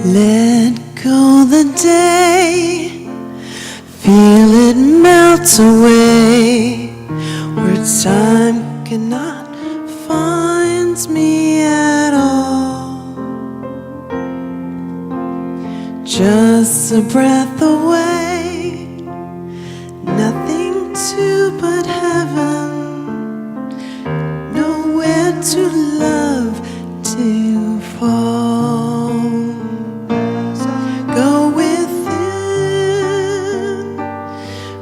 Let go the day, feel it melt away, where time cannot find me at all. Just a breath away, nothing to but heaven, nowhere to love to fall. Go within,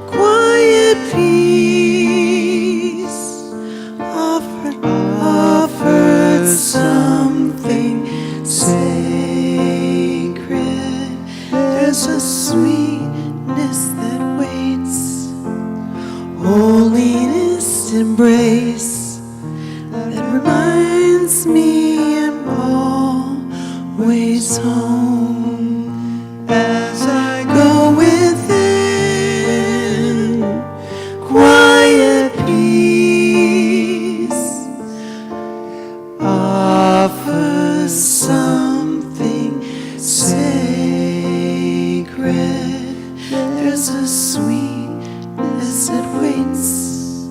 quiet peace, offered something sacred. There's a sweetness that waits, holiness embrace, that reminds me I'm always home. As I go within, quiet peace offers something sacred. There's a sweetness that waits,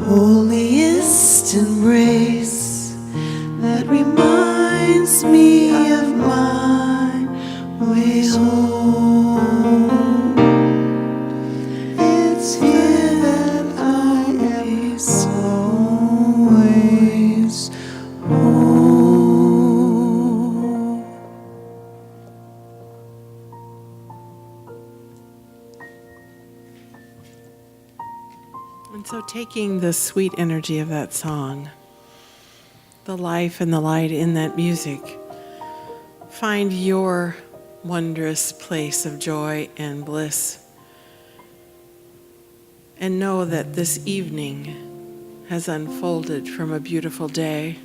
holiest embrace, that reminds me of my way home. It's here that I'll be always home. And so taking the sweet energy of that song, the life and the light in that music, find your wondrous place of joy and bliss. And know that this evening has unfolded from a beautiful day,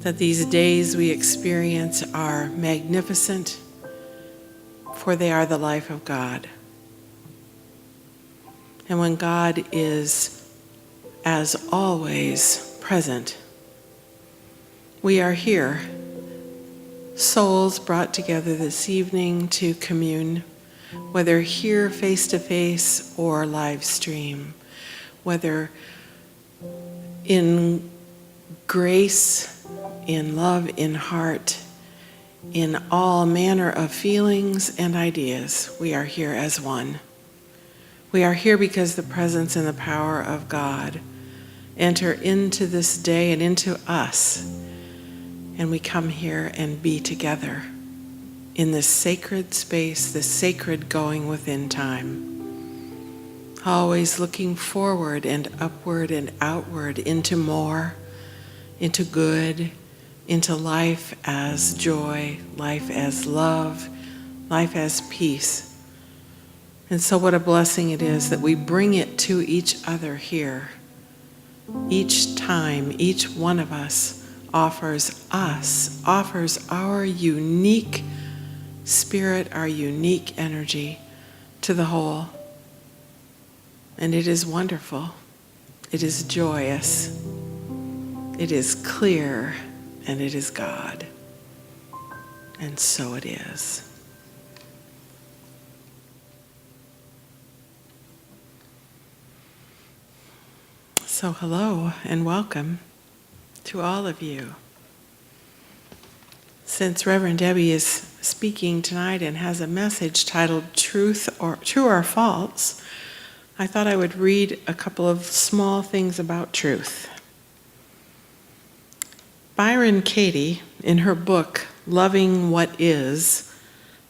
that these days we experience are magnificent, for they are the life of God. And when God is, as always, present, we are here, souls brought together this evening to commune, whether here face-to-face or live stream, whether in grace, in love, in heart, in all manner of feelings and ideas, we are here as one. We are here because the presence and the power of God enter into this day and into us, and we come here and be together in this sacred space, this sacred going within time, always looking forward and upward and outward into more, into good, into life as joy, life as love, life as peace. And so what a blessing it is that we bring it to each other here. Each time, each one of us offers our unique spirit, our unique energy to the whole. And it is wonderful. It is joyous. It is clear, and it is God. And so it is. So hello and welcome to all of you. Since Reverend Debbie is speaking tonight and has a message titled True or False, I thought I would read a couple of small things about truth. Byron Katie, in her book, Loving What Is,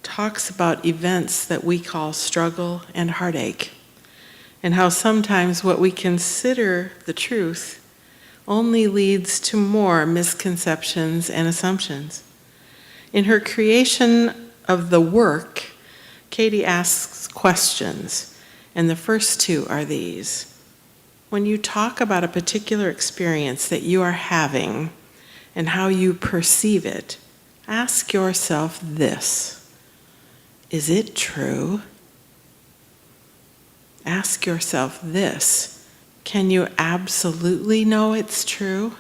talks about events that we call struggle and heartache, and how sometimes what we consider the truth only leads to more misconceptions and assumptions. In her creation of the work, Katie asks questions, and the first two are these. When you talk about a particular experience that you are having and how you perceive it, ask yourself this: is it true? Ask yourself this: can you absolutely know it's true?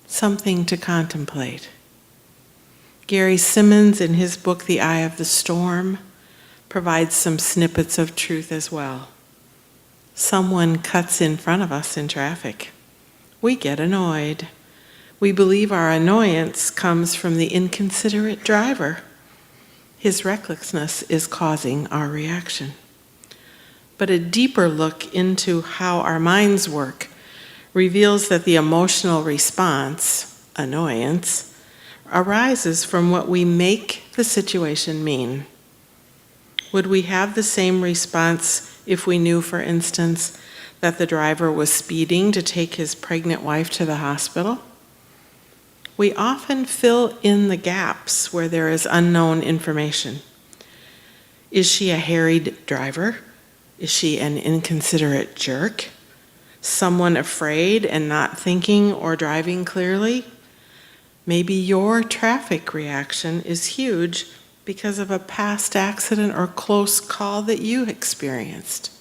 Something to contemplate. Gary Simmons, in his book, The Eye of the Storm, provides some snippets of truth as well. Someone cuts in front of us in traffic. We get annoyed. We believe our annoyance comes from the inconsiderate driver. His recklessness is causing our reaction. But a deeper look into how our minds work reveals that the emotional response, annoyance, arises from what we make the situation mean. Would we have the same response if we knew, for instance, that the driver was speeding to take his pregnant wife to the hospital? We often fill in the gaps where there is unknown information. Is she a harried driver? Is she an inconsiderate jerk? Someone afraid and not thinking or driving clearly? Maybe your traffic reaction is huge because of a past accident or close call that you experienced.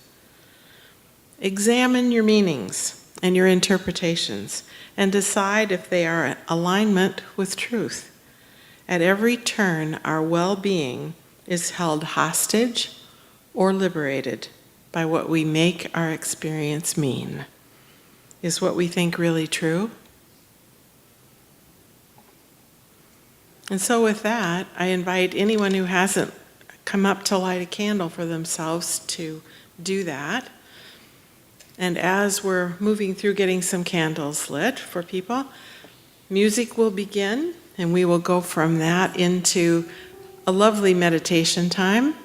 Examine your meanings and your interpretations and decide if they are in alignment with truth. At every turn, our well-being is held hostage or liberated by what we make our experience mean. Is what we think really true? And so with that, I invite anyone who hasn't come up to light a candle for themselves to do that. And as we're moving through getting some candles lit for people, music will begin, and we will go from that into a lovely meditation time.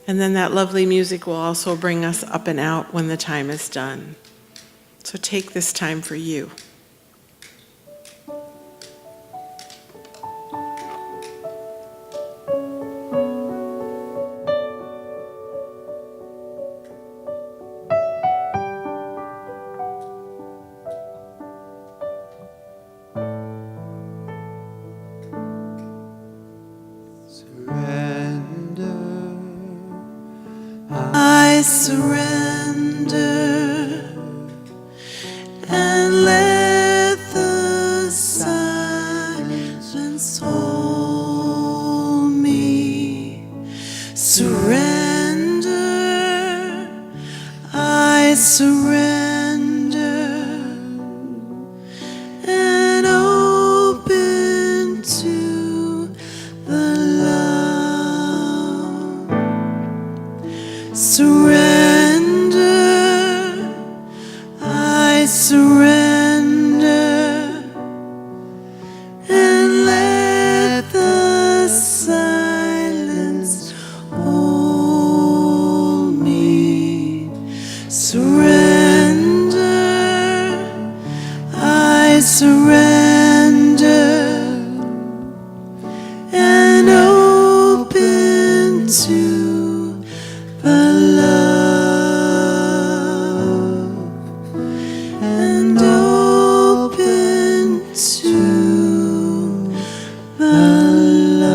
And then that lovely music will also bring us up and out when the time is done. So take this time for you. I surrender and let the silence hold me. Surrender, I surrender and open to the love. Surrender, I surrender and let the silence hold me. Surrender, I surrender and open to the love and open to the love.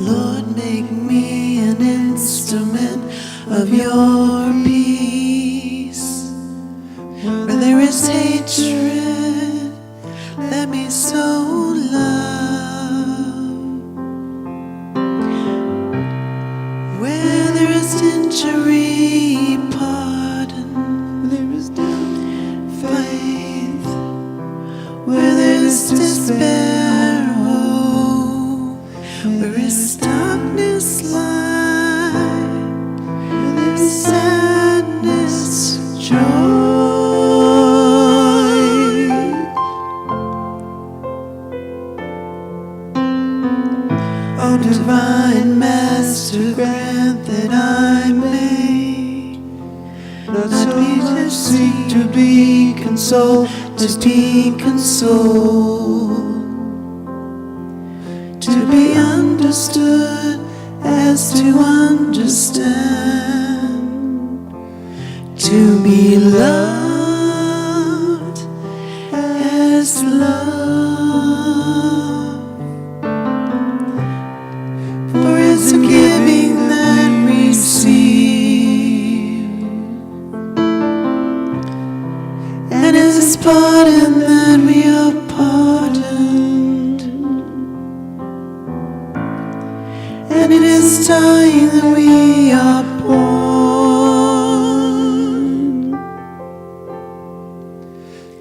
Lord, make me an instrument of your peace. Where there is hatred, let me sow love. Where there is injury, pardon. Where there is doubt, faith. Where there is despair, hope. Where is darkness, light. Where there is sadness, joy. Oh, divine Master, grant that I may not so much seek to be consoled, to be consoled, to be understood as to understand, to be loved as love. For it's a giving that we receive, and it's pardon that we are pardoned, and it is time that we are born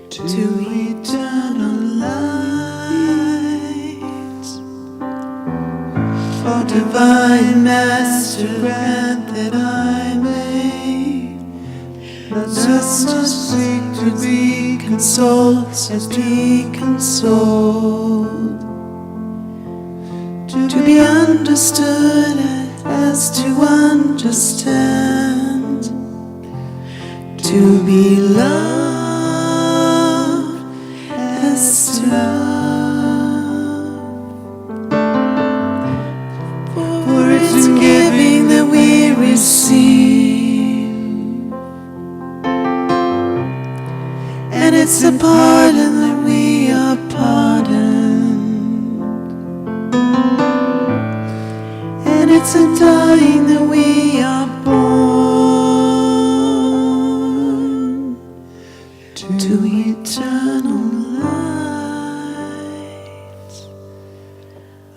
to eternal light. Oh, divine Master, grant that I may not just seek to be consoled, as be consoled, to be understood as to understand, to be loved as to love. For it's a giving that we receive, and it's a pardon that we are pardoned, and it's a dying that we are born to eternal light.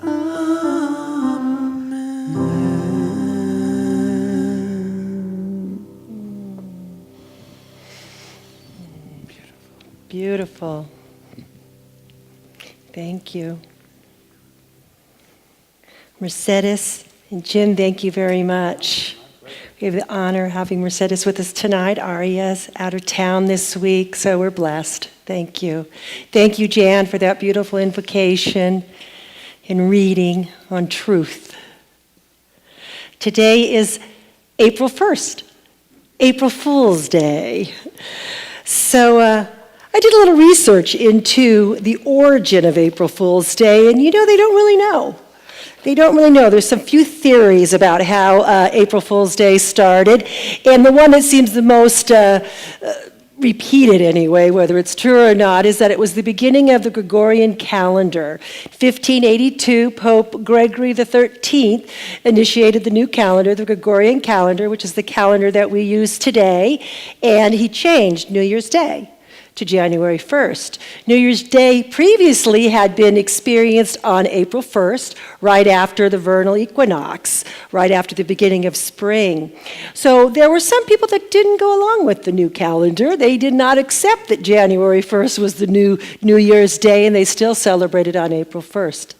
Amen. Beautiful. Thank you. Mercedes and Jim, thank you very much. We have the honor of having Mercedes with us tonight. Aria's out of town this week, so we're blessed. Thank you. Thank you, Jan, for that beautiful invocation and reading on truth. Today is April 1st, April Fool's Day. So I did a little research into the origin of April Fool's Day, and they don't really know. They don't really know. There's some few theories about how April Fool's Day started, and the one that seems the most repeated anyway, whether it's true or not, is that it was the beginning of the Gregorian calendar. 1582, Pope Gregory XIII initiated the new calendar, the Gregorian calendar, which is the calendar that we use today, and he changed New Year's Day to January 1st. New Year's Day previously had been experienced on April 1st, right after the vernal equinox, right after the beginning of spring. So there were some people that didn't go along with the new calendar. They did not accept that January 1st was the new Year's Day, and they still celebrated on April 1st.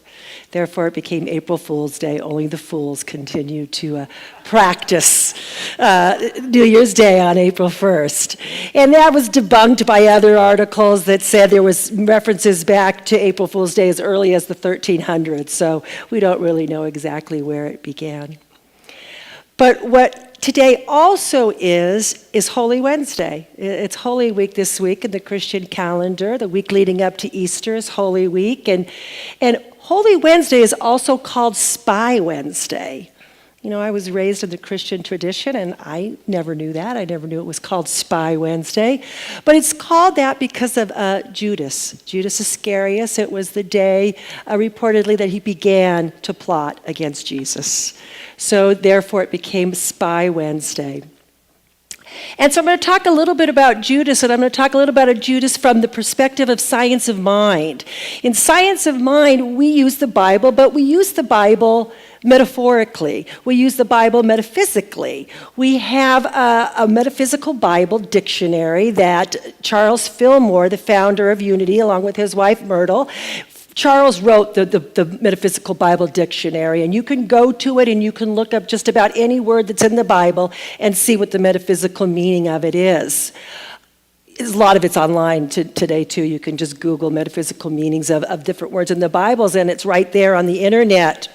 Therefore, it became April Fool's Day. Only the fools continue to practice New Year's Day on April 1st. And that was debunked by other articles that said there was references back to April Fool's Day as early as the 1300s. So we don't really know exactly where it began. But what today also is Holy Wednesday. It's Holy Week this week in the Christian calendar. The week leading up to Easter is Holy Week. And Holy Wednesday is also called Spy Wednesday. You know, I was raised in the Christian tradition, and I never knew that. I never knew it was called Spy Wednesday. But it's called that because of Judas Iscariot. It was the day, reportedly, that he began to plot against Jesus. So therefore, it became Spy Wednesday. And so I'm going to talk a little bit about Judas, and I'm going to talk a little about Judas from the perspective of science of mind. In science of mind, we use the Bible, but we use the Bible metaphorically. We use the Bible metaphysically. We have a metaphysical Bible dictionary that Charles Fillmore, the founder of Unity, along with his wife Myrtle, Charles wrote the Metaphysical Bible Dictionary, and you can go to it and you can look up just about any word that's in the Bible and see what the metaphysical meaning of it is. A lot of it's online today, too. You can just Google metaphysical meanings of different words in the Bibles, and it's right there on the internet.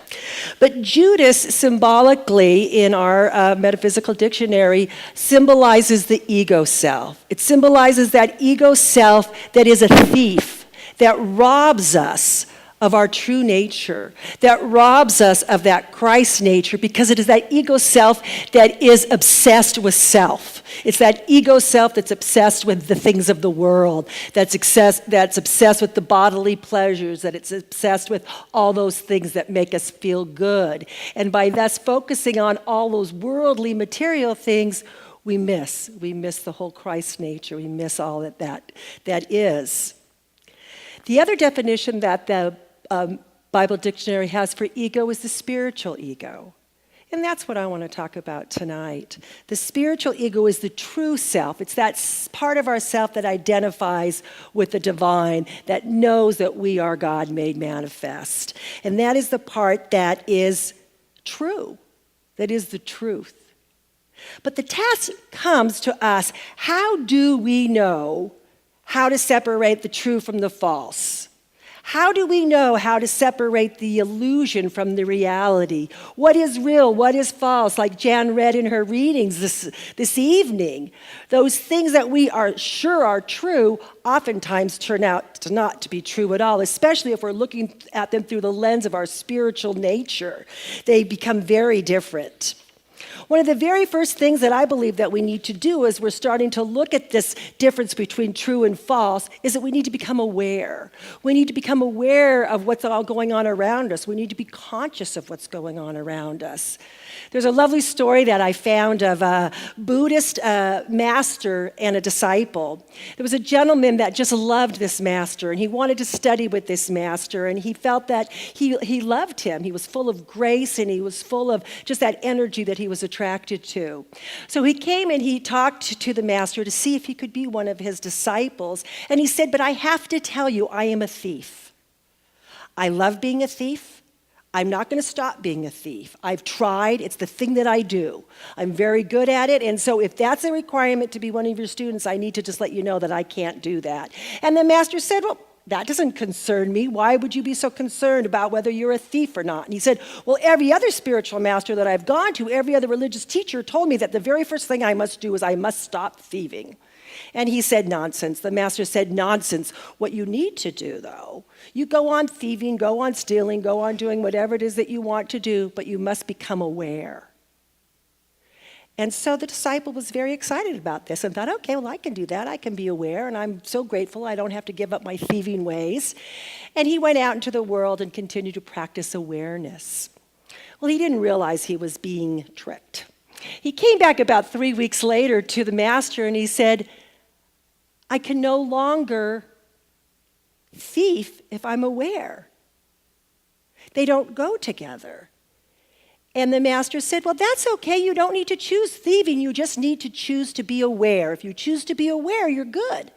But Judas, symbolically, in our metaphysical dictionary, symbolizes the ego self. It symbolizes that ego self that is a thief, that robs us of our true nature, that robs us of that Christ nature, because it is that ego self that is obsessed with self. It's that ego self that's obsessed with the things of the world, that's obsessed with the bodily pleasures, that it's obsessed with all those things that make us feel good. And by thus focusing on all those worldly material things, we miss the whole Christ nature. We miss all that is. The other definition that the Bible dictionary has for ego is the spiritual ego. And that's what I want to talk about tonight. The spiritual ego is the true self. It's that part of ourself that identifies with the divine, that knows that we are God made manifest. And that is the part that is true, that is the truth. But the task comes to us, how do we know how to separate the true from the false? How do we know how to separate the illusion from the reality? What is real? What is false? Like Jan read in her readings this evening. Those things that we are sure are true oftentimes turn out to not to be true at all, especially if we're looking at them through the lens of our spiritual nature. They become very different. One of the very first things that I believe that we need to do as we're starting to look at this difference between true and false is that we need to become aware. We need to become aware of what's all going on around us. We need to be conscious of what's going on around us. There's a lovely story that I found of a Buddhist master and a disciple. There was a gentleman that just loved this master, and he wanted to study with this master, and he felt that he loved him. He was full of grace, and he was full of just that energy that he was attracted to. So he came and he talked to the master to see if he could be one of his disciples, and he said, "But I have to tell you, I am a thief. I love being a thief. I'm not going to stop being a thief. I've tried. It's the thing that I do. I'm very good at it. And so if that's a requirement to be one of your students, I need to just let you know that I can't do that." And the master said, "Well, that doesn't concern me. Why would you be so concerned about whether you're a thief or not?" And he said, "Well, every other spiritual master that I've gone to, every other religious teacher told me that the very first thing I must do is I must stop thieving." And he said, "Nonsense." The master said, "Nonsense. What you need to do, though, you go on thieving, go on stealing, go on doing whatever it is that you want to do, but you must become aware." And so the disciple was very excited about this and thought, okay, well, I can do that. I can be aware, and I'm so grateful I don't have to give up my thieving ways. And he went out into the world and continued to practice awareness. Well, he didn't realize he was being tricked. He came back about 3 weeks later to the master, and he said, "I can no longer thief if I'm aware. They don't go together." And the master said, "Well, that's okay. You don't need to choose thieving. You just need to choose to be aware. If you choose to be aware, you're good."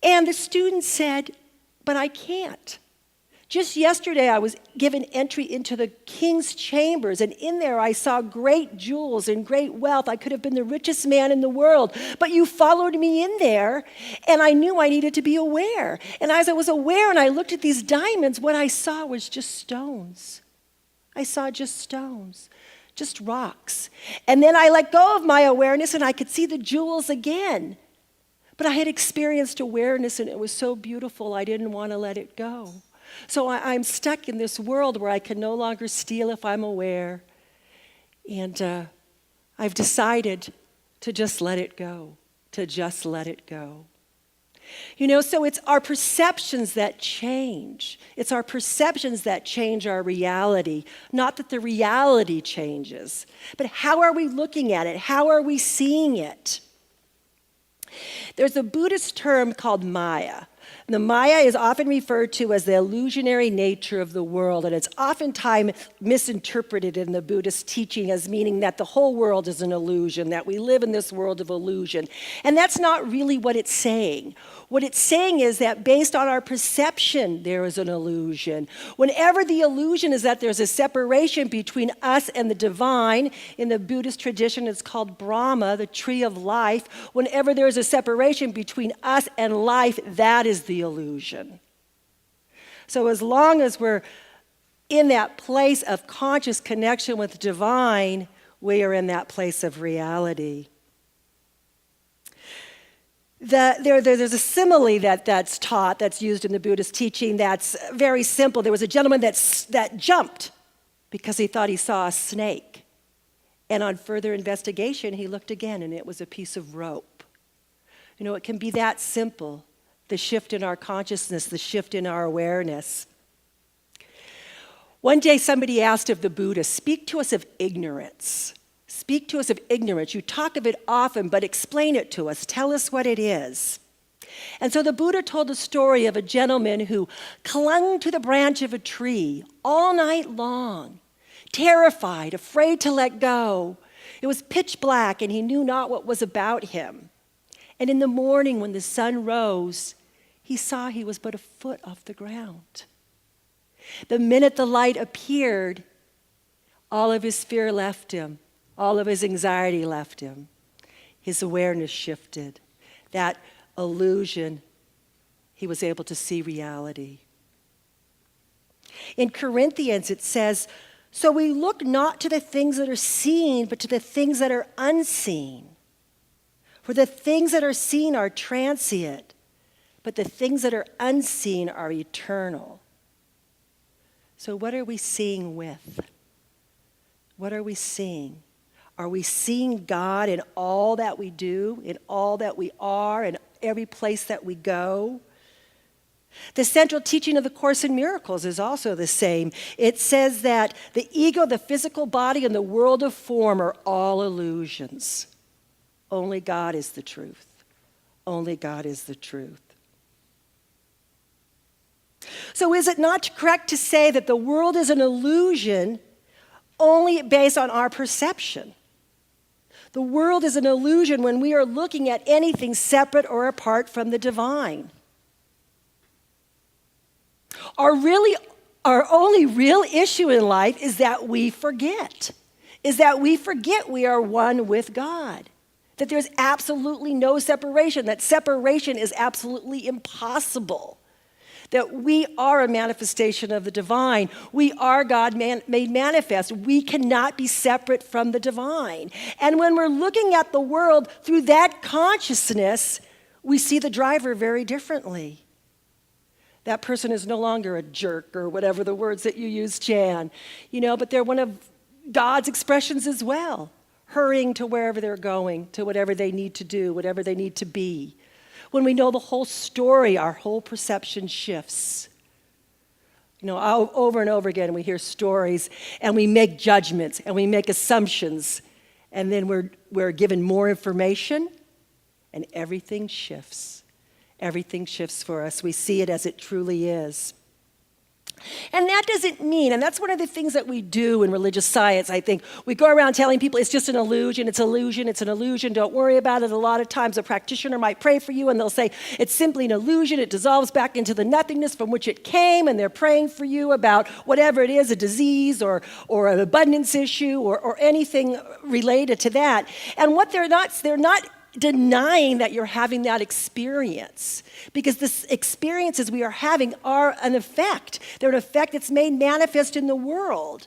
And the student said, "But I can't. Just yesterday, I was given entry into the king's chambers, and in there I saw great jewels and great wealth. I could have been the richest man in the world, but you followed me in there, and I knew I needed to be aware. And as I was aware and I looked at these diamonds, what I saw was just stones. I saw just stones. just rocks. And then I let go of my awareness and I could see the jewels again. But I had experienced awareness and it was so beautiful I didn't want to let it go. So I'm stuck in this world where I can no longer steal if I'm aware. And I've decided to just let it go, to just let it go. So it's our perceptions that change. It's our perceptions that change our reality, not that the reality changes. But how are we looking at it? How are we seeing it? There's a Buddhist term called Maya. The Maya is often referred to as the illusionary nature of the world, and it's oftentimes misinterpreted in the Buddhist teaching as meaning that the whole world is an illusion, that we live in this world of illusion. And that's not really what it's saying. What it's saying is that based on our perception, there is an illusion. Whenever the illusion is that there's a separation between us and the divine, in the Buddhist tradition it's called Brahma, the tree of life. Whenever there's a separation between us and life, that is the illusion. So as long as we're in that place of conscious connection with the divine, we are in that place of reality. There's a simile that's taught, that's used in the Buddhist teaching that's very simple. There was a gentleman that jumped because he thought he saw a snake. And on further investigation, he looked again and it was a piece of rope. It can be that simple, the shift in our consciousness, the shift in our awareness. One day somebody asked of the Buddha, speak to us of ignorance. Speak to us of ignorance. You talk of it often, but explain it to us. Tell us what it is. And so the Buddha told the story of a gentleman who clung to the branch of a tree all night long, terrified, afraid to let go. It was pitch black and he knew not what was about him. And in the morning when the sun rose, he saw he was but a foot off the ground. The minute the light appeared, all of his fear left him. All of his anxiety left him. His awareness shifted. That illusion, he was able to see reality. In Corinthians it says, so we look not to the things that are seen, but to the things that are unseen. For the things that are seen are transient, but the things that are unseen are eternal. So what are we seeing with? What are we seeing? Are we seeing God in all that we do, in all that we are, in every place that we go? The central teaching of the Course in Miracles is also the same. It says that the ego, the physical body, and the world of form are all illusions. Only God is the truth. Only God is the truth. So is it not correct to say that the world is an illusion only based on our perception? The world is an illusion when we are looking at anything separate or apart from the divine. Our only real issue in life is that we forget. We are one with God. That there's absolutely no separation. That separation is absolutely impossible. That we are a manifestation of the divine. We are God made manifest. We cannot be separate from the divine. And when we're looking at the world through that consciousness, we see the driver very differently. That person is no longer a jerk or whatever the words that you use, Jan. But they're one of God's expressions as well, hurrying to wherever they're going, to whatever they need to do, whatever they need to be. When we know the whole story, our whole perception shifts. Over and over again, we hear stories, and we make judgments, and we make assumptions, and then we're given more information, and everything shifts. Everything shifts for us. We see it as it truly is. And that doesn't mean, and that's one of the things that we do in religious science, I think. We go around telling people it's just an illusion, it's an illusion, don't worry about it. A lot of times a practitioner might pray for you and they'll say, it's simply an illusion, it dissolves back into the nothingness from which it came, and they're praying for you about whatever it is, a disease or an abundance issue or anything related to that. And what they're not denying that you're having that experience, because the experiences we are having are an effect. They're an effect that's made manifest in the world.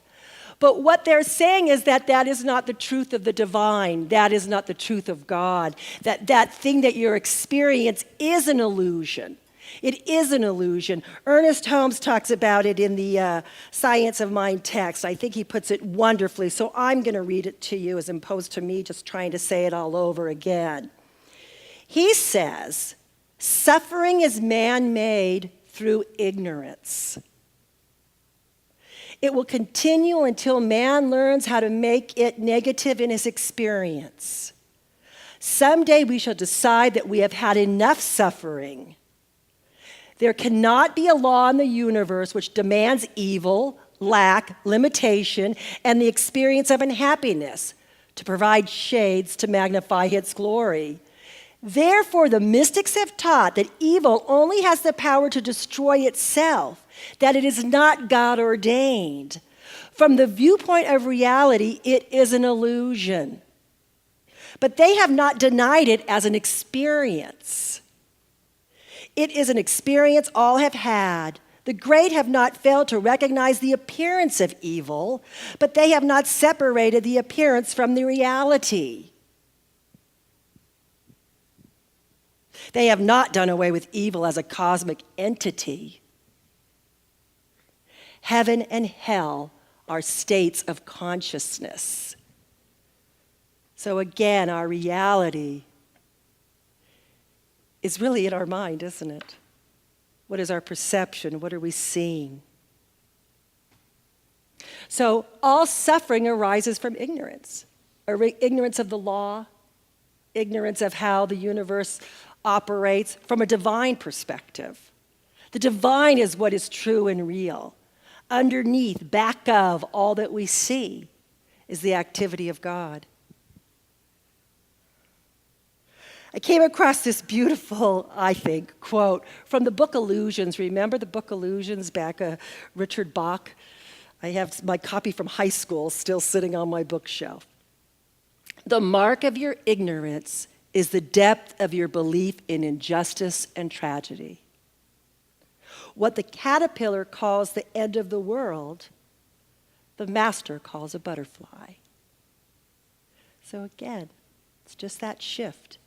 But what they're saying is that that is not the truth of the divine. That is not the truth of God. That thing that you're experiencing is an illusion. It is an illusion. Ernest Holmes talks about it in the Science of Mind text. I think he puts it wonderfully, so I'm going to read it to you as opposed to me just trying to say it all over again. He says, suffering is man-made through ignorance. It will continue until man learns how to make it negative in his experience. Someday we shall decide that we have had enough suffering. There cannot be a law in the universe which demands evil, lack, limitation, and the experience of unhappiness to provide shades to magnify its glory. Therefore, the mystics have taught that evil only has the power to destroy itself, that it is not God ordained. From the viewpoint of reality, it is an illusion. But they have not denied it as an experience. It is an experience all have had. The great have not failed to recognize the appearance of evil, but they have not separated the appearance from the reality. They have not done away with evil as a cosmic entity. Heaven and hell are states of consciousness. So again, our reality is really in our mind, isn't it? What is our perception? What are we seeing? So all suffering arises from ignorance. Ignorance of the law, ignorance of how the universe operates from a divine perspective. The divine is what is true and real. Underneath, back of all that we see is the activity of God. I came across this beautiful, I think, quote from the book Illusions. Remember the book Illusions back, Richard Bach? I have my copy from high school still sitting on my bookshelf. The mark of your ignorance is the depth of your belief in injustice and tragedy. What the caterpillar calls the end of the world, the master calls a butterfly. So again, it's just that shift.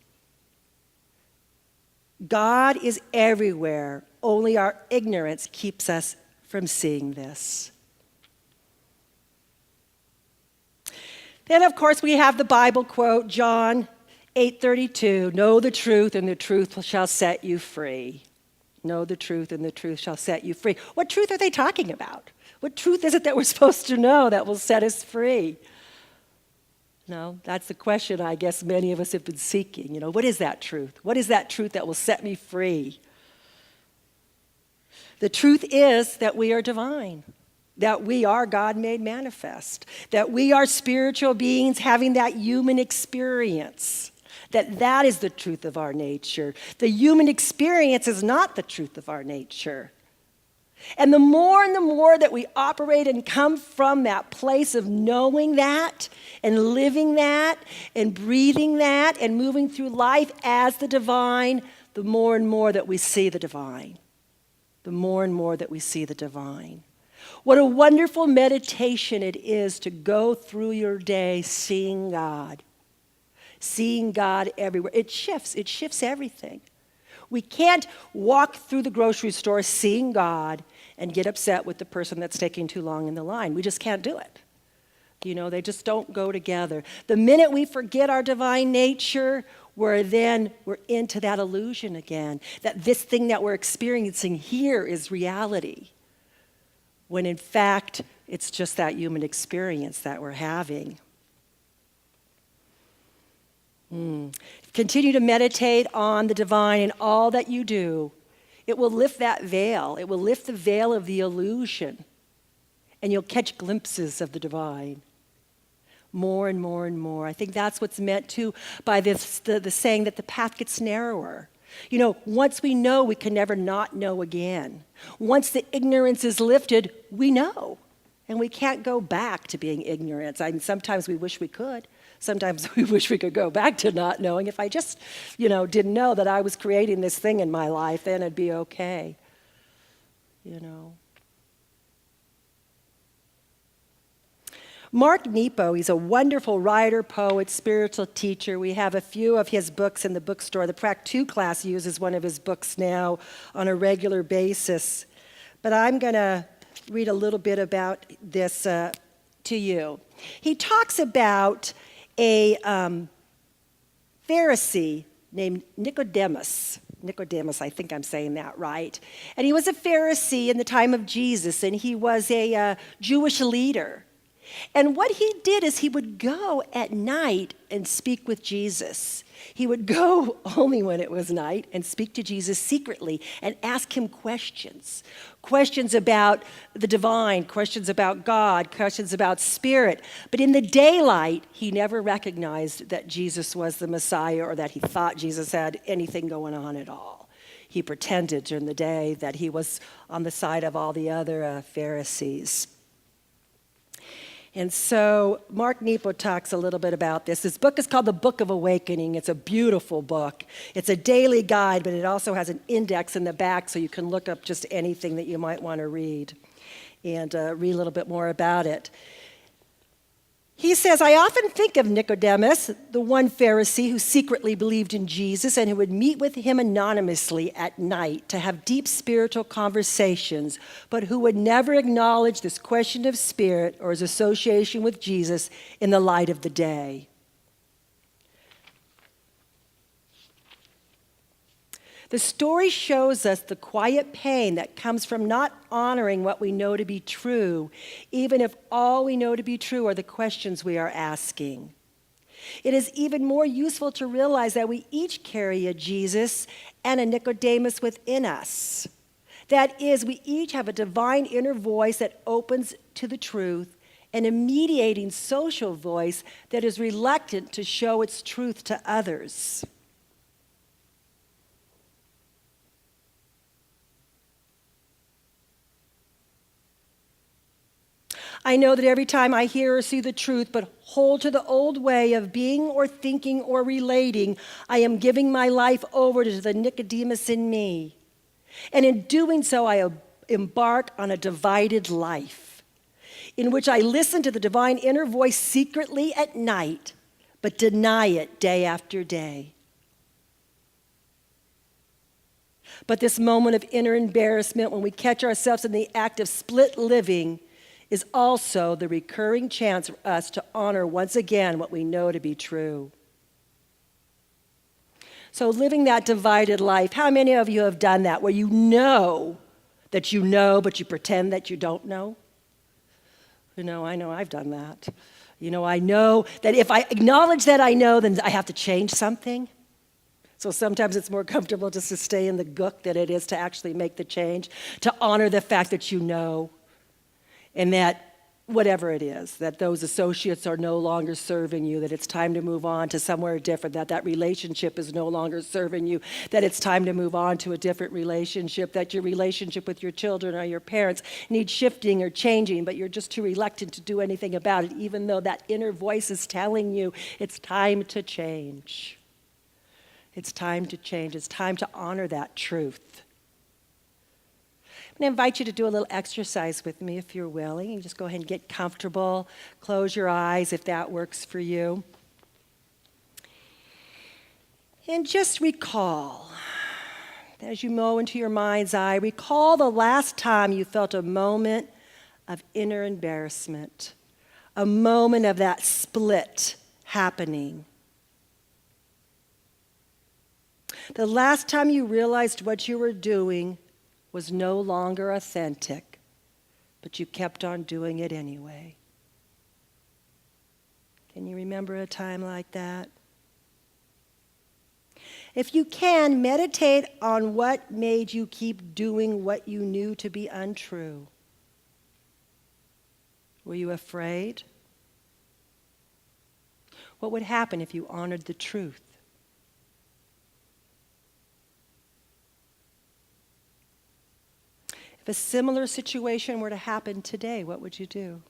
God is everywhere, only our ignorance keeps us from seeing this. Then, of course, we have the Bible quote, John 8:32, know the truth and the truth shall set you free. Know the truth and the truth shall set you free. What truth are they talking about? What truth is it that we're supposed to know that will set us free? No, that's the question I guess many of us have been seeking. You know, what is that truth? What is that truth that will set me free? The truth is that we are divine, that we are God made manifest, that we are spiritual beings having that human experience, that is the truth of our nature. The human experience is not the truth of our nature. And the more that we operate and come from that place of knowing that and living that and breathing that and moving through life as the divine, the more and more that we see the divine. The more and more that we see the divine. What a wonderful meditation it is to go through your day seeing God everywhere. It shifts everything. We can't walk through the grocery store seeing God and get upset with the person that's taking too long in the line. We just can't do it. You know, they just don't go together. The minute we forget our divine nature, we're into that illusion again, that this thing that we're experiencing here is reality, when in fact, it's just that human experience that we're having. Continue to meditate on the divine in all that you do. It will lift that veil. It will lift the veil of the illusion. And you'll catch glimpses of the divine. More and more and more. I think that's what's meant to by the saying that the path gets narrower. You know, once we know, we can never not know again. Once the ignorance is lifted, we know. And we can't go back to being ignorant. I mean, sometimes we wish we could. Sometimes we wish we could go back to not knowing. If I just, didn't know that I was creating this thing in my life, then it'd be okay. Mark Nepo, he's a wonderful writer, poet, spiritual teacher. We have a few of his books in the bookstore. The Prac 2 class uses one of his books now on a regular basis. But I'm going to read a little bit about this to you. He talks about a Pharisee named Nicodemus. Nicodemus, I think I'm saying that right. And he was a Pharisee in the time of Jesus, and he was a Jewish leader. And what he did is he would go at night and speak with Jesus. He would go only when it was night and speak to Jesus secretly and ask him questions. Questions about the divine, questions about God, questions about spirit. But in the daylight, he never recognized that Jesus was the Messiah or that he thought Jesus had anything going on at all. He pretended during the day that he was on the side of all the other Pharisees. And so Mark Nepo talks a little bit about this. This book is called The Book of Awakening. It's a beautiful book. It's a daily guide, but it also has an index in the back so you can look up just anything that you might want to read and read a little bit more about it. He says, I often think of Nicodemus, the one Pharisee who secretly believed in Jesus and who would meet with him anonymously at night to have deep spiritual conversations, but who would never acknowledge this question of spirit or his association with Jesus in the light of the day. The story shows us the quiet pain that comes from not honoring what we know to be true, even if all we know to be true are the questions we are asking. It is even more useful to realize that we each carry a Jesus and a Nicodemus within us. That is, we each have a divine inner voice that opens to the truth and a mediating social voice that is reluctant to show its truth to others. I know that every time I hear or see the truth but hold to the old way of being or thinking or relating, I am giving my life over to the Nicodemus in me. And in doing so, I embark on a divided life in which I listen to the divine inner voice secretly at night, but deny it day after day. But this moment of inner embarrassment when we catch ourselves in the act of split living is also the recurring chance for us to honor once again what we know to be true. So living that divided life, how many of you have done that, where you know that you know, but you pretend that you don't know? I know I've done that. I know that if I acknowledge that I know, then I have to change something. So sometimes it's more comfortable just to stay in the gook than it is to actually make the change, to honor the fact that you know. And that whatever it is, that those associates are no longer serving you, that it's time to move on to somewhere different, that relationship is no longer serving you, that it's time to move on to a different relationship, that your relationship with your children or your parents needs shifting or changing, but you're just too reluctant to do anything about it, even though that inner voice is telling you it's time to change. It's time to change. It's time to honor that truth. I'm going to invite you to do a little exercise with me if you're willing. You just go ahead and get comfortable. Close your eyes if that works for you. And just recall, as you go into your mind's eye, recall the last time you felt a moment of inner embarrassment, a moment of that split happening. The last time you realized what you were doing was no longer authentic, but you kept on doing it anyway. Can you remember a time like that? If you can, meditate on what made you keep doing what you knew to be untrue. Were you afraid? What would happen if you honored the truth? If a similar situation were to happen today, what would you do?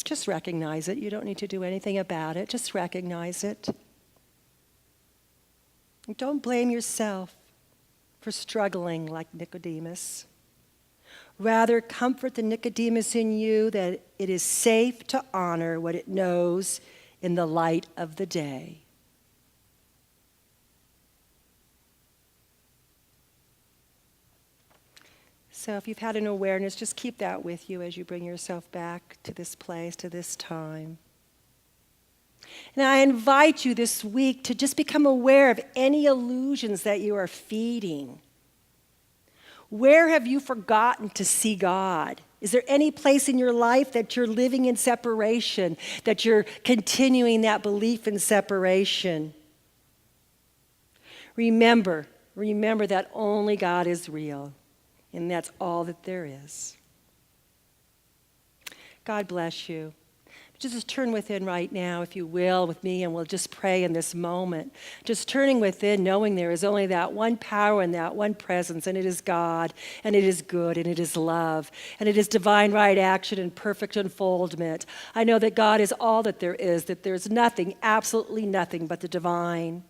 Just recognize it. You don't need to do anything about it. Just recognize it. And don't blame yourself. for struggling like Nicodemus. Rather, comfort the Nicodemus in you that it is safe to honor what it knows in the light of the day. So if you've had an awareness, just keep that with you as you bring yourself back to this place, to this time. And I invite you this week to just become aware of any illusions that you are feeding. Where have you forgotten to see God? Is there any place in your life that you're living in separation, that you're continuing that belief in separation? Remember that only God is real, and that's all that there is. God bless you. Just turn within right now, if you will, with me, and we'll just pray in this moment. Just turning within, knowing there is only that one power and that one presence, and it is God, and it is good, and it is love, and it is divine right action and perfect unfoldment. I know that God is all that there is, that there's nothing, absolutely nothing but the divine.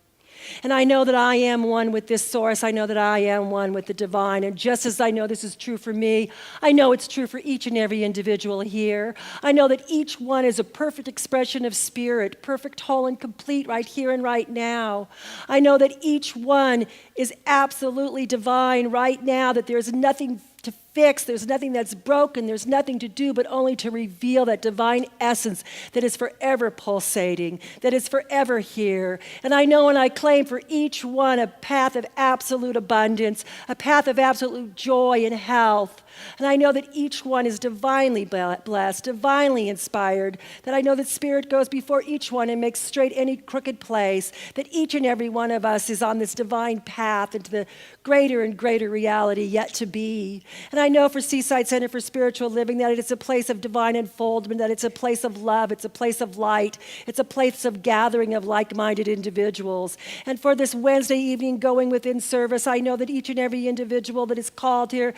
And I know that I am one with this source. I know that I am one with the divine. And just as I know this is true for me, I know it's true for each and every individual here. I know that each one is a perfect expression of spirit, perfect, whole, and complete right here and right now. I know that each one is absolutely divine right now, that there's nothing to fix, there's nothing that's broken, there's nothing to do but only to reveal that divine essence that is forever pulsating, that is forever here. And I know and I claim for each one a path of absolute abundance, a path of absolute joy and health. And I know that each one is divinely blessed, divinely inspired, that I know that Spirit goes before each one and makes straight any crooked place, that each and every one of us is on this divine path into the greater and greater reality yet to be. And I know for Seaside Center for Spiritual Living that it is a place of divine unfoldment, that it's a place of love, it's a place of light, it's a place of gathering of like-minded individuals. And for this Wednesday evening going within service, I know that each and every individual that is called here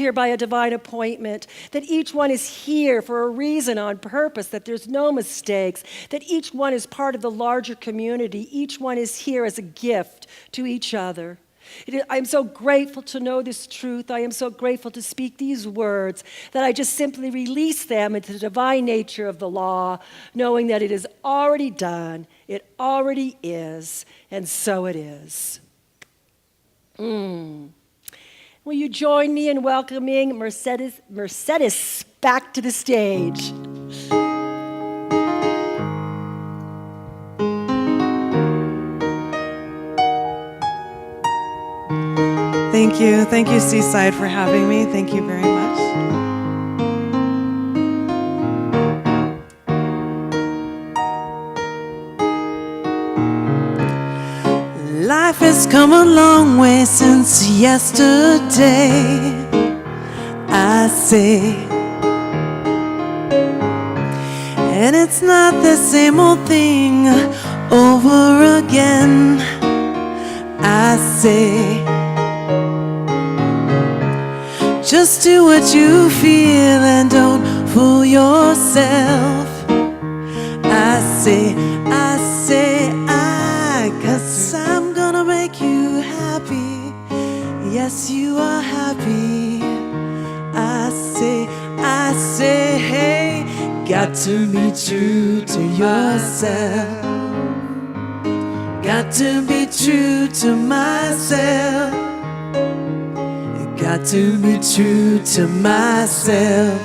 by a divine appointment, that each one is here for a reason, on purpose, that there's no mistakes, that each one is part of the larger community, each one is here as a gift to each other. I'm so grateful to know this truth. I am so grateful to speak these words, that I just simply release them into the divine nature of the law, knowing that it is already done, it already is, and so it is. Will you join me in welcoming Mercedes back to the stage? Thank you, Seaside, for having me. Thank you very much. Life has come a long way since yesterday, I say. And it's not the same old thing over again, I say. Just do what you feel and don't fool yourself, I say, 'cause I'm gonna make you happy. Yes, you are happy. I say, hey, got to be true to yourself. Got to be true to myself. Got to be true to myself.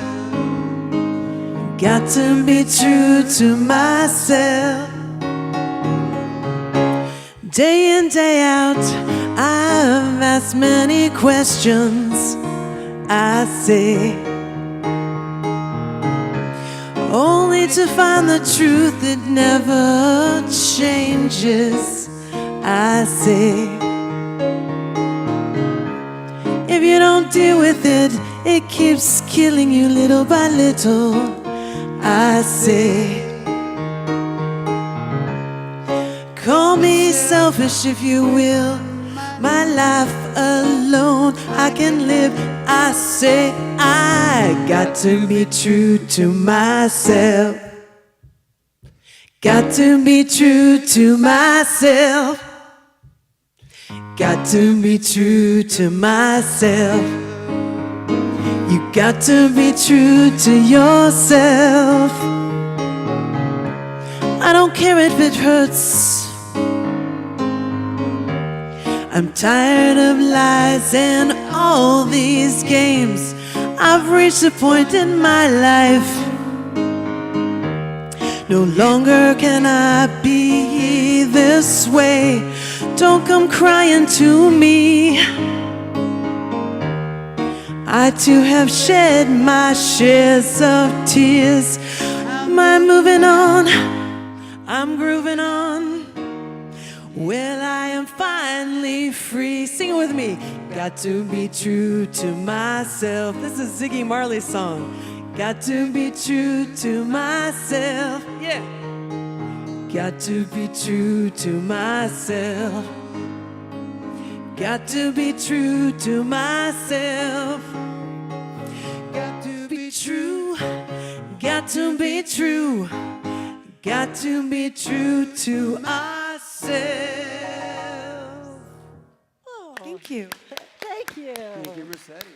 Got to be true to myself. Day in, day out, I've asked many questions, I say, only to find the truth that never changes, I say. If you don't deal with it, it keeps killing you little by little, I say. Call me selfish if you will, my life alone I can live, I say. I got to be true to myself. Got to be true to myself. Got to be true to myself. You got to be true to yourself. I don't care if it hurts. I'm tired of lies and all these games. I've reached a point in my life. No longer can I be this way. Don't come crying to me. I too have shed my shares of tears. I'm moving on, I'm grooving on. Well, I am finally free. Sing it with me. Got to be true to myself. This is Ziggy Marley's song. Got to be true to myself. Yeah. Got to be true to myself. Got to be true to myself. Got to be true. Got to be true. Got to be true to ourselves. Oh, Thank you. thank you. Thank you, Rossetti.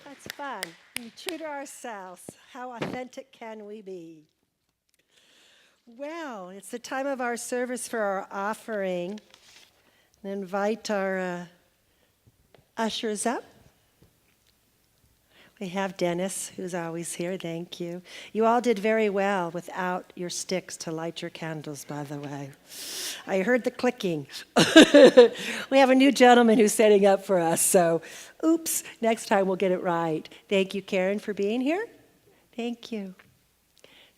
That's fun. Be true to ourselves. How authentic can we be? Well, it's the time of our service for our offering. I invite our ushers up. We have Dennis, who's always here. Thank you. You all did very well without your sticks to light your candles, by the way. I heard the clicking. We have a new gentleman who's setting up for us, so oops, next time we'll get it right. Thank you, Karen, for being here. Thank you.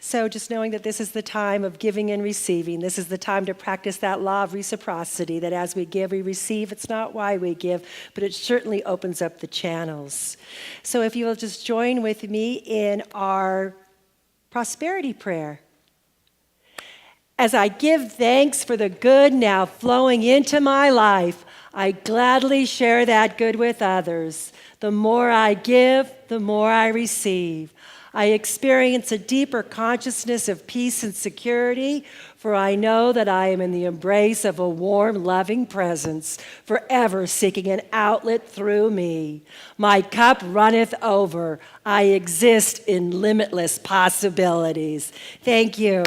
So just knowing that this is the time of giving and receiving, this is the time to practice that law of reciprocity, that as we give, we receive. It's not why we give, but it certainly opens up the channels. So if you will just join with me in our prosperity prayer. As I give thanks for the good now flowing into my life, I gladly share that good with others. The more I give, the more I receive. I experience a deeper consciousness of peace and security, for I know that I am in the embrace of a warm, loving presence, forever seeking an outlet through me. My cup runneth over. I exist in limitless possibilities. Thank you.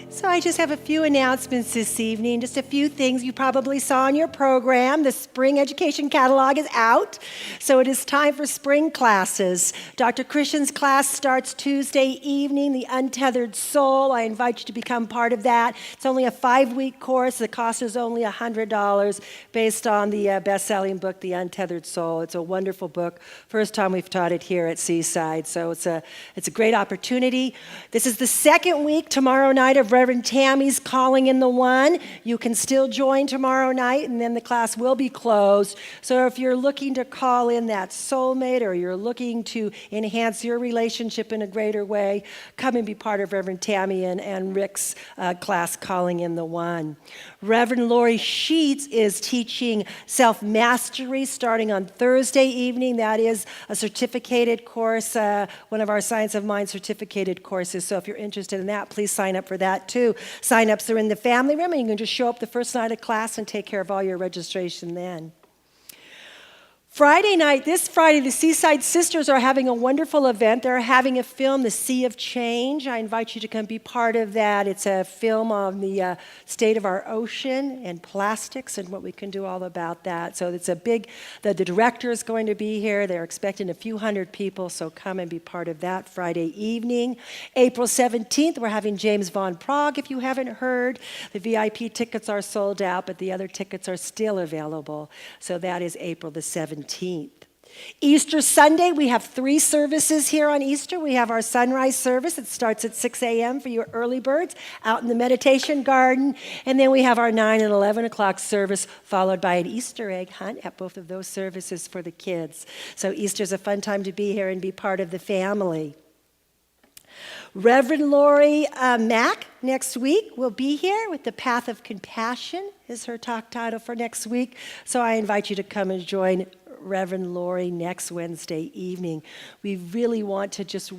So I just have a few announcements this evening, just a few things you probably saw in your program. The spring education catalog is out, so it is time for spring classes. Dr. Christian's class starts Tuesday evening, The Untethered Soul. I invite you to become part of that. It's only a 5-week course. The cost is only $100 based on the best-selling book, The Untethered Soul. It's a wonderful book. First time we've taught it here at Seaside, so it's a great opportunity. This is the second week, tomorrow night, of Reverend Tammy's Calling in the One. You can still join tomorrow night, and then the class will be closed. So if you're looking to call in that soulmate, or you're looking to enhance your relationship in a greater way, come and be part of Reverend Tammy and Rick's class, Calling in the One. Reverend Lori Sheets is teaching self-mastery starting on Thursday evening. That is a certificated course, one of our Science of Mind certificated courses. So if you're interested in that, please sign up for that too. Sign-ups are in the family room, and you can just show up the first night of class and take care of all your registration then. Friday night, this Friday, the Seaside Sisters are having a wonderful event. They're having a film, The Sea of Change. I invite you to come be part of that. It's a film on the state of our ocean and plastics and what we can do all about that. So it's a big, the director is going to be here. They're expecting a few hundred people, so come and be part of that Friday evening. April 17th, we're having James Von Prague, if you haven't heard. The VIP tickets are sold out, but the other tickets are still available. So that is April the 17th. Easter Sunday, we have 3 services here on Easter. We have our sunrise service. It starts at 6 a.m. for your early birds out in the meditation garden. And then we have our 9 and 11 o'clock service, followed by an Easter egg hunt at both of those services for the kids. So Easter's a fun time to be here and be part of the family. Reverend Lori Mack next week will be here with The Path of Compassion is her talk title for next week. So I invite you to come and join Reverend Lori next Wednesday evening. We really want to just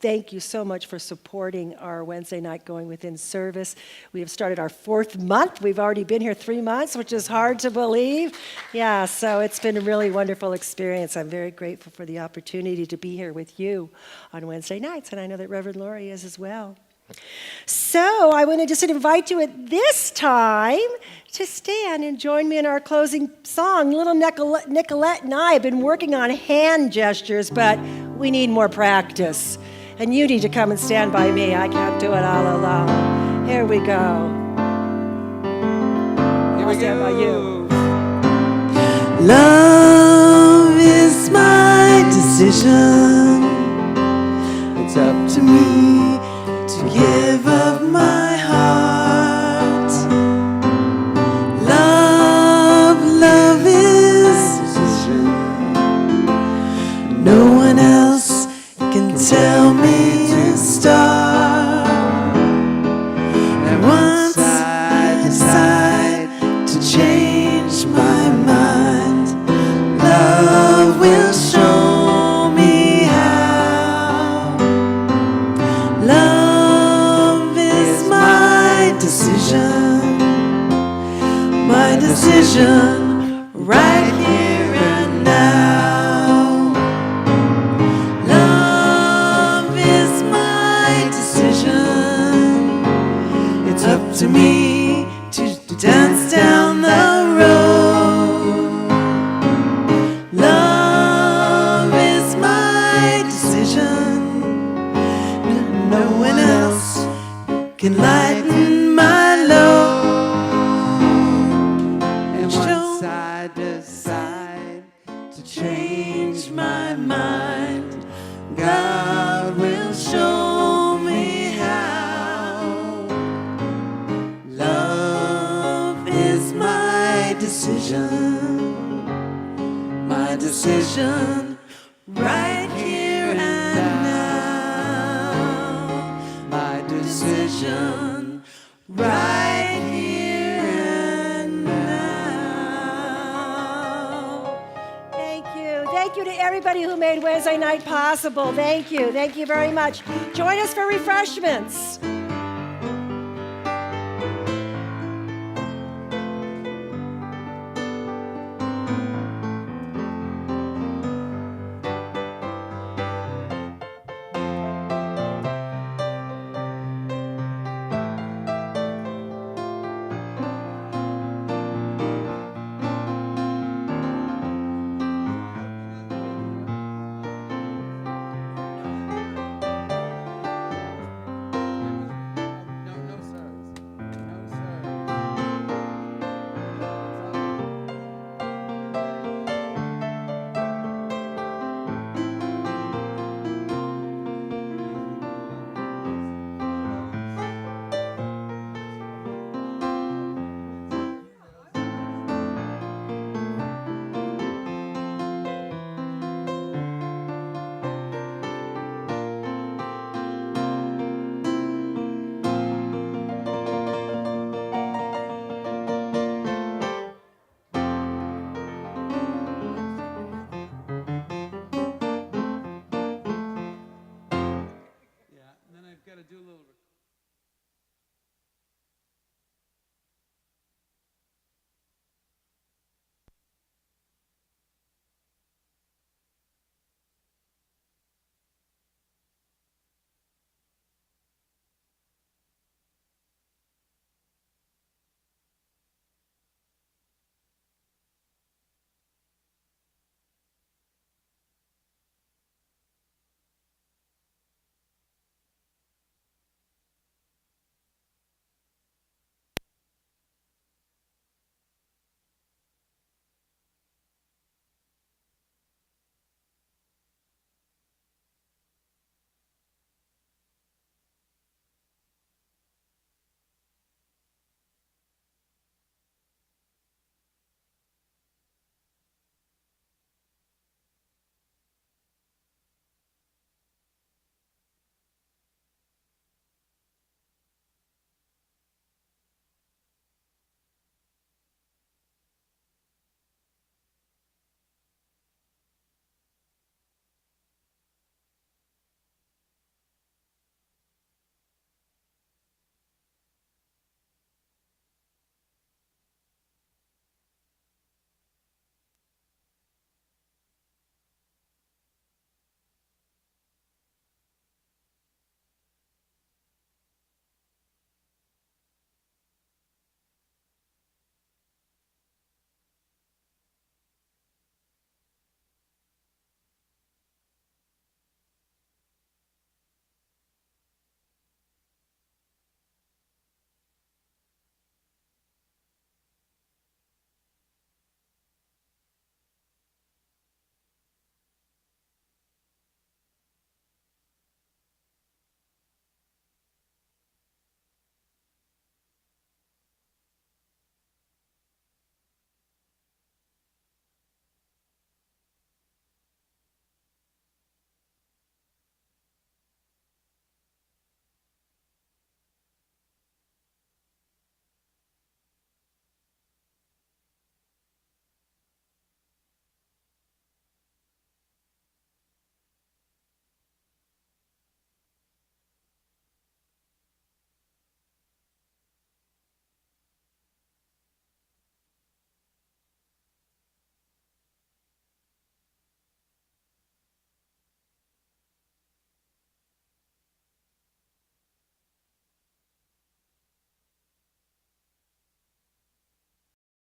thank you so much for supporting our Wednesday night Going Within service. We have started our 4th month. We've already been here 3 months, which is hard to believe. Yeah, so it's been a really wonderful experience. I'm very grateful for the opportunity to be here with you on Wednesday nights, and I know that Reverend Lori is as well. So I want to just invite you at this time to stand and join me in our closing song. Little Nicolette and I have been working on hand gestures, but we need more practice. And you need to come and stand by me. I can't do it all alone. Here we go. I'll stand by you. Love is my decision. It's up to me to give up my heart. Love is decision. No one else can tell me to start. And once I decide to change my mind, love will show me how. Love is my decision right here and now. Love is my decision. It's up to me to dance down the road. Love is my decision. No one else can lighten my load. And once I decide to change my mind, God will show me how. Love is my decision right here and now. My decision right here and now. Thank you. Thank you to everybody who made Wednesday night possible. Thank you. Thank you very much. Join us for refreshments.